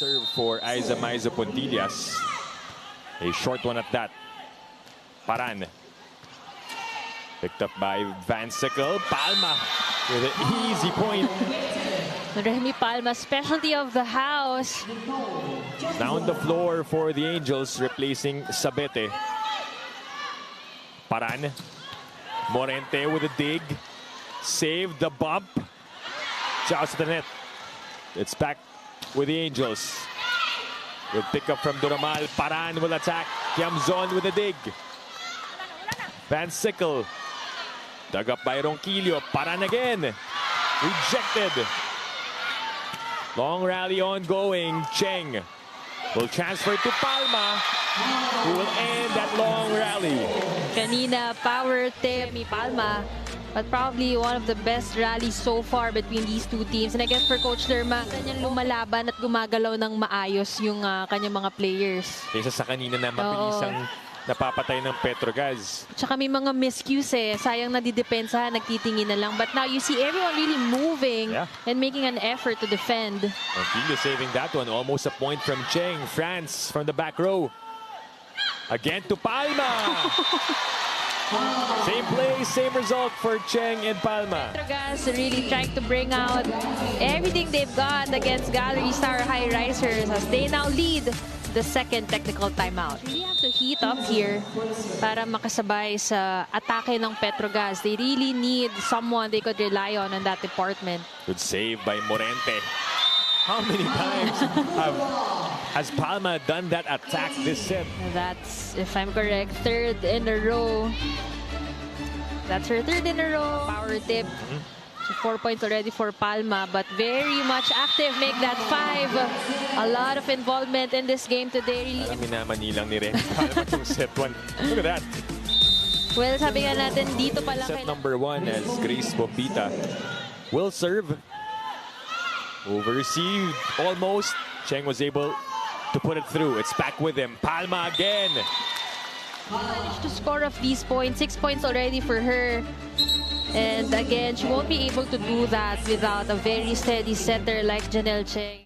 serve for Aiza Maiza Puntillas. A short one at that. Paran. Picked up by Van Sickle. Palma with an easy point. Remy Palma, specialty of the house. Now on the floor for the Angels, replacing Sabete. Paran. Morente with a dig. Save the bump. Shouts to the net. It's back with the Angels. With pickup from Duramal. Paran will attack. Kiamzon with a dig. Van Sickle. Dug up by Ronquillo. Paran again. Rejected. Long rally ongoing. Cheng will transfer to Palma, who will end that long rally. Kanina, power tip ni Palma. But probably one of the best rallies so far between these two teams. And I guess for Coach Lerma, kanyang lumalaban at gumagalaw ng maayos yung kanyang mga players. Kaysa sa kanina na mabilisang napapatay ng Petrogas. Tsaka may mga miscues eh. Sayang nadidepensa, nagtitingin na lang. But now you see everyone really moving and making an effort to defend. Ronquillo saving that one. Almost a point from Cheng. France from the back row. Again to Palma. Same play, same result for Cheng and Palma. Petrogas really trying to bring out everything they've got against Gallery Star High Risers as they now lead the second technical timeout. Really have to heat up here para makasabay sa atake ng Petrogas. They really need someone they could rely on that department. Good save by Morente. How many times has Palma done that attack this set? That's, if I'm correct, third in a row. That's her third in a row. Power tip. So 4 points already for Palma, but very much active. Make that 5. A lot of involvement in this game today. Really. Minamanilang ni Remy Palma yung set 1. Look at that. Well, sabi nga natin, dito pa lang. Set number 1 as Grace Bombita will serve. Over-received almost. Cheng was able to put it through. It's back with him. Palma again. Managed to score off these points. 6 points already for her. And again, she won't be able to do that without a very steady setter like Janelle Cheng.